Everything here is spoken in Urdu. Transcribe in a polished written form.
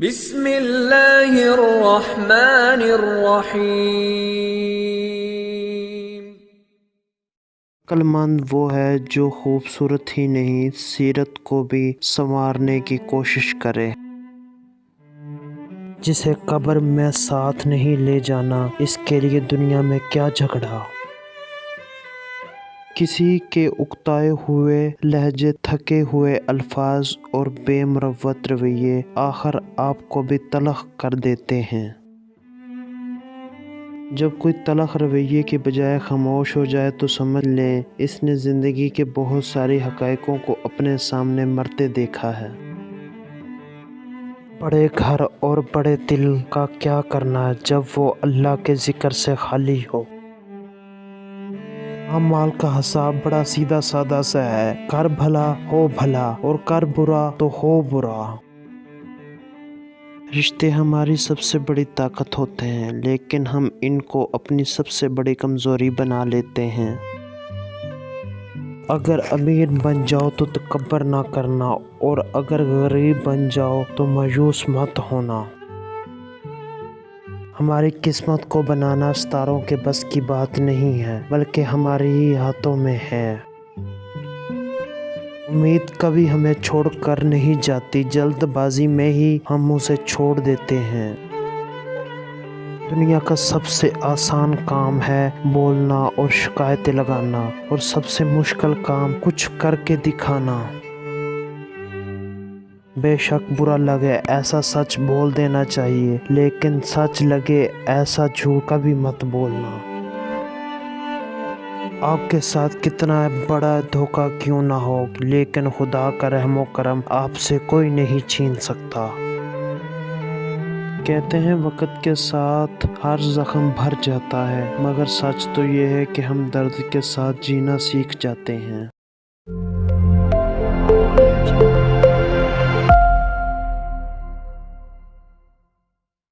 بسم اللہ الرحمن الرحیم۔ عقل مند وہ ہے جو خوبصورت ہی نہیں سیرت کو بھی سنوارنے کی کوشش کرے، جسے قبر میں ساتھ نہیں لے جانا، اس کے لیے دنیا میں کیا جھگڑا۔ کسی کے اکتائے ہوئے لہجے، تھکے ہوئے الفاظ اور بے مروت رویے آخر آپ کو بھی تلخ کر دیتے ہیں۔ جب کوئی تلخ رویے کے بجائے خاموش ہو جائے تو سمجھ لیں اس نے زندگی کے بہت ساری حقائقوں کو اپنے سامنے مرتے دیکھا ہے۔ بڑے گھر اور بڑے دل کا کیا کرنا جب وہ اللہ کے ذکر سے خالی ہو۔ اعمال کا حساب بڑا سیدھا سادہ سا ہے، کر بھلا ہو بھلا اور کر برا تو ہو برا۔ رشتے ہماری سب سے بڑی طاقت ہوتے ہیں، لیکن ہم ان کو اپنی سب سے بڑی کمزوری بنا لیتے ہیں۔ اگر امیر بن جاؤ تو تکبر نہ کرنا، اور اگر غریب بن جاؤ تو مایوس مت ہونا۔ ہماری قسمت کو بنانا ستاروں کے بس کی بات نہیں ہے، بلکہ ہمارے ہی ہاتھوں میں ہے۔ امید کبھی ہمیں چھوڑ کر نہیں جاتی، جلد بازی میں ہی ہم اسے چھوڑ دیتے ہیں۔ دنیا کا سب سے آسان کام ہے بولنا اور شکایتیں لگانا، اور سب سے مشکل کام کچھ کر کے دکھانا۔ بے شک برا لگے ایسا سچ بول دینا چاہیے، لیکن سچ لگے ایسا جھوٹ کبھی مت بولنا۔ آپ کے ساتھ کتنا بڑا دھوکہ کیوں نہ ہو، لیکن خدا کا رحم و کرم آپ سے کوئی نہیں چھین سکتا۔ کہتے ہیں وقت کے ساتھ ہر زخم بھر جاتا ہے، مگر سچ تو یہ ہے کہ ہم درد کے ساتھ جینا سیکھ جاتے ہیں۔